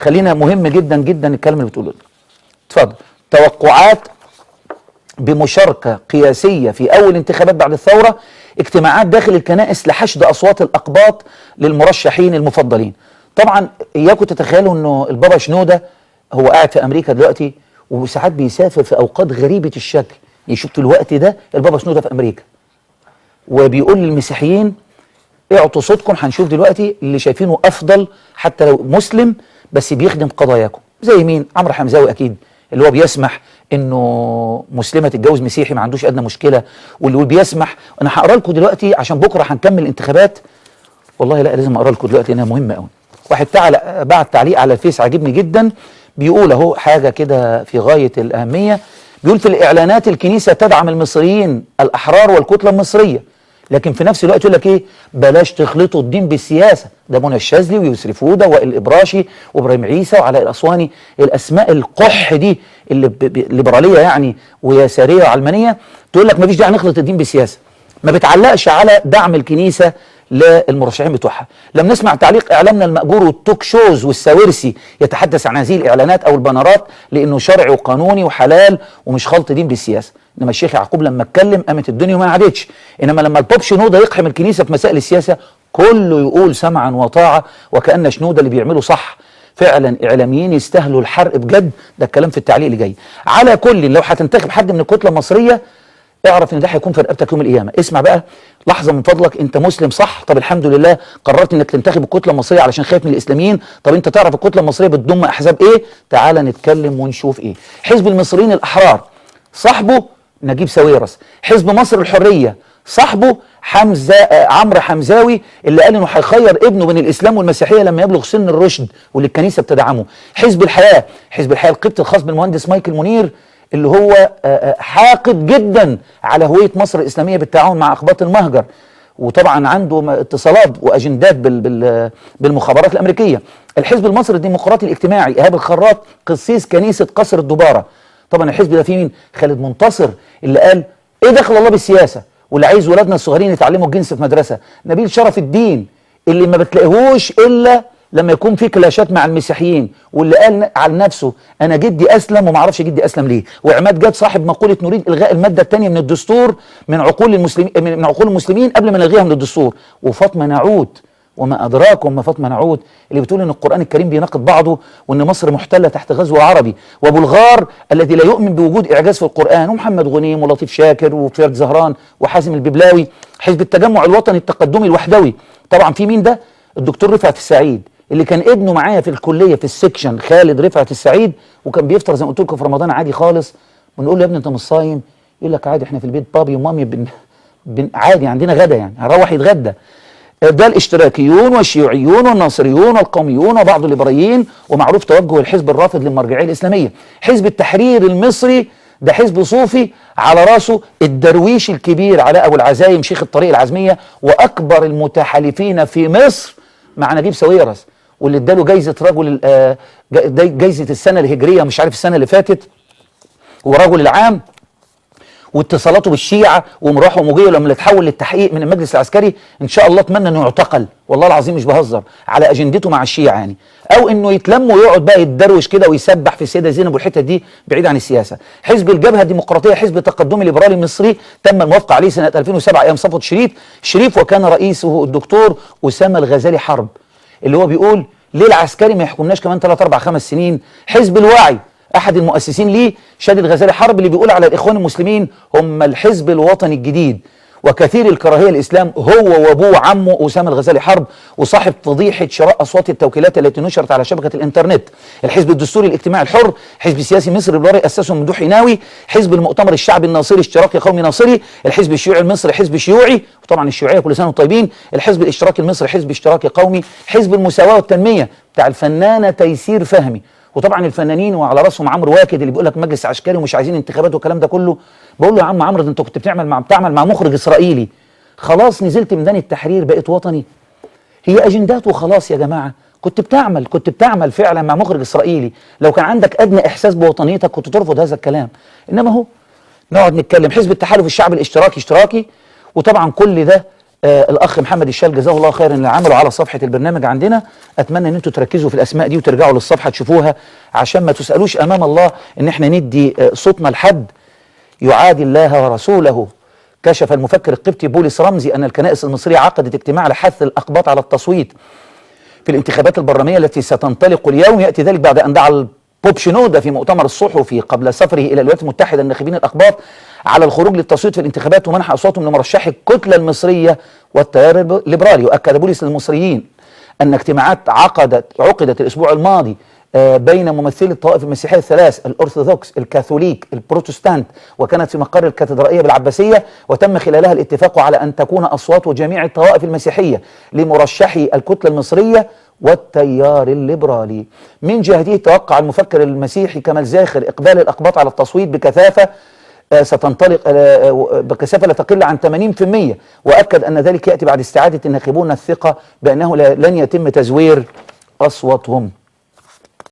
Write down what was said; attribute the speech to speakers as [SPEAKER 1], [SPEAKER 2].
[SPEAKER 1] خلينا مهم جدا جدا الكلام اللي بتقوله ده. اتفضل. توقعات بمشاركة قياسية في أول انتخابات بعد الثورة، اجتماعات داخل الكنائس لحشد أصوات الأقباط للمرشحين المفضلين. طبعا إياكم تتخيلوا أنه البابا شنودة هو قاعد في أمريكا دلوقتي، وساعات بيسافر في أوقات غريبة الشكل، يشوف في الوقت ده البابا شنودة في أمريكا وبيقول للمسيحيين اعطوا صوتكم، هنشوف دلوقتي اللي شايفينه أفضل حتى لو مسلم بس بيخدم قضاياكم. زي مين؟ عمرو حمزاوي أكيد، اللي هو بيسمح انه مسلمه تتجوز مسيحي ما عندوش ادنى مشكله، واللي بيسمح. انا هقرا لكم دلوقتي عشان بكره هنكمل الانتخابات. والله لا لازم اقرا لكم دلوقتي انها مهمه قوي. واحد بعت تعليق على الفيس عجبني جدا، بيقول اهو حاجه كده في غايه الاهميه. بيقول في الاعلانات الكنيسه تدعم المصريين الاحرار والكتله المصريه، لكن في نفس الوقت يقول لك ايه؟ بلاش تخلطوا الدين بالسياسه. ده منى الشاذلي ويسري فوده وائل الابراشي وابراهيم عيسى وعلاء الاسواني، الاسماء القح دي اللي ليبراليه يعني ويساريه وعلمانيه، تقول لك ما فيش داعي نخلط الدين بالسياسه. ما بتعلقش على دعم الكنيسه للمرشحين بتوعها. لم نسمع تعليق اعلامنا المأجور والتوك شوز والساورسي يتحدث عن هذه الاعلانات او البنرات لانه شرعي وقانوني وحلال ومش خلط دين بالسياسه. انما الشيخ يعقوب لما اتكلم قامت الدنيا وما عادتش. انما لما البوب شنوده يقحم الكنيسه في مسائل السياسه كله يقول سمعا وطاعه، وكأن شنوده اللي بيعمله صح. فعلا اعلاميين يستاهلوا الحرق بجد. ده الكلام في التعليق اللي جاي. على كل لو هتنتخب حد من الكتله المصريه اعرف ان ده هيكون في رقبتك يوم القيامه. اسمع بقى لحظه من فضلك، انت مسلم صح؟ طب الحمد لله قررت انك تنتخب الكتله المصريه علشان خايف من الاسلاميين. طب انت تعرف الكتله المصريه بتضم احزاب ايه؟ تعال نتكلم ونشوف ايه. حزب المصريين الاحرار صاحبه نجيب ساويرس. حزب مصر الحريه صاحبه عمرو حمزاوي اللي قال انه هيخير ابنه بين الاسلام والمسيحيه لما يبلغ سن الرشد واللي الكنيسه بتدعمه. حزب الحياه القبطي الخاص بالمهندس مايكل منير اللي هو حاقد جدا على هويه مصر الاسلاميه بالتعاون مع اقباط المهجر، وطبعا عنده اتصالات واجندات بالمخابرات الامريكيه. الحزب المصري الديمقراطي الاجتماعي ايهاب الخراط قسيس كنيسه قصر الدباره. طبعا الحزب ده فيه مين؟ خالد منتصر اللي قال ايه دخل الله بالسياسه، واللي عايز ولادنا الصغيرين يتعلموا الجنس في مدرسه. نبيل شرف الدين اللي ما بتلاقيهوش الا لما يكون في كلاشات مع المسيحيين، واللي قال عن نفسه انا جدي اسلم وما اعرفش جدي اسلم ليه. وعماد جاد صاحب مقوله نريد الغاء الماده الثانيه من الدستور من عقول المسلمين قبل ما نلغيها من الدستور. وفاطمه نعود، وما ادراكم ما فاطمه نعود اللي بتقول ان القران الكريم بيناقض بعضه وان مصر محتله تحت غزو عربي. وابو الغار الذي لا يؤمن بوجود اعجاز في القران، ومحمد غنيم ولطيف شاكر وفرد زهران وحازم الببلاوي. حزب التجمع الوطني التقدمي الوحدوي طبعا في مين ده؟ الدكتور رفعت السعيد اللي كان ابنه معايا في الكليه في السكشن، خالد رفعت السعيد، وكان بيفطر زي ما قلت لكم في رمضان عادي خالص. ونقول له يا ابني انت مش صايم؟ يقول لك عادي احنا في البيت بابي ومامي عادي عندنا غدا يعني هنروح يتغدى. ده الاشتراكيون والشيوعيون والناصريون والقوميون وبعض الليبراليين، ومعروف توجه الحزب الرافض للمرجعيه الاسلاميه. حزب التحرير المصري ده حزب صوفي على راسه الدرويش الكبير علاء ابو العزايم شيخ الطريق العزميه، واكبر المتحالفين في مصر مع نجيب ساويرس، واللي اداله جايزه رجل جايزه السنه الهجريه مش عارف السنه اللي فاتت، ورجل العام، واتصالاته بالشيعه ومروحه ومجيه لما يتحول للتحقيق من المجلس العسكري. ان شاء الله اتمنى انه يعتقل، والله العظيم مش بهزر، على اجندته مع الشيعه يعني، او انه يتلم ويقعد بقى يتدروش كده ويسبح في السيده زينب والحته دي بعيد عن السياسه. حزب الجبهه الديمقراطيه حزب تقدمي ليبرالي مصري تم الموافقه عليه سنه 2007 ايام صفوه شريف وكان رئيسه الدكتور اسامه الغزالي حرب، اللي هو بيقول ليه العسكري ما يحكمناش كمان 3 4 5 سنين. حزب الوعي احد المؤسسين ليه شادي الغزالي حرب اللي بيقول على الاخوان المسلمين هم الحزب الوطني الجديد وكثير الكراهيه الاسلام، هو وابوه عمه اسامه الغزالي حرب، وصاحب فضيحه شراء اصوات التوكيلات التي نشرت على شبكه الانترنت. الحزب الدستوري الاجتماعي الحر حزب سياسي مصري ليبرالي اسسه ممدوح ناوي. حزب المؤتمر الشعبي الناصري اشتراكي قومي ناصري. الحزب الشيوعي المصري حزب شيوعي، وطبعا الشيوعيه كل سنه وانتم طيبين. الحزب الاشتراكي المصري حزب اشتراكي قومي. حزب المساواه والتنميه بتاع الفنانه تيسير فهمي، وطبعا الفنانين وعلى راسهم عمرو واكد اللي بيقول لك مجلس عسكري ومش عايزين انتخابات والكلام ده كله. بقول له يا عم عمرو ده انت كنت بتعمل مع مخرج اسرائيلي، خلاص نزلت ميدان التحرير بقيت وطني. هي اجندات وخلاص يا جماعه. كنت بتعمل فعلا مع مخرج اسرائيلي، لو كان عندك ادنى احساس بوطنيتك كنت ترفض هذا الكلام. انما هو نقعد نتكلم. حزب التحالف الشعبي الاشتراكي اشتراكي، وطبعا كل ده الاخ محمد الشال جزاه الله خيرا اللي عمله على صفحه البرنامج عندنا. اتمنى ان انتم تركزوا في الاسماء دي وترجعوا للصفحه تشوفوها عشان ما تسالوش امام الله ان احنا ندي صوتنا لحد يعادي الله ورسوله. كشف المفكر القبطي بولس رمزي ان الكنائس المصريه عقدت اجتماع لحث الاقباط على التصويت في الانتخابات البرلمانيه التي ستنطلق اليوم. ياتي ذلك بعد ان دعا البوب شنودة في مؤتمر الصحفي قبل سفره الى الولايات المتحده الناخبين الاقباط على الخروج للتصويت في الانتخابات ومنح اصواتهم لمرشحي الكتله المصريه والتيار الليبرالي. واكد بولس للمصريين ان اجتماعات عقدت الاسبوع الماضي بين ممثلي الطوائف المسيحيه الثلاث الارثوذكس الكاثوليك البروتستانت وكانت في مقر الكاتدرائيه بالعباسيه، وتم خلالها الاتفاق على ان تكون اصوات جميع الطوائف المسيحيه لمرشحي الكتله المصريه والتيار الليبرالي. من جهته توقع المفكر المسيحي كمال زاخر اقبال الاقباط على التصويت بكثافه ستنطلق بكثافه لا تقل عن 80%، واكد ان ذلك ياتي بعد استعاده الناخبون الثقه بانه لن يتم تزوير اصواتهم.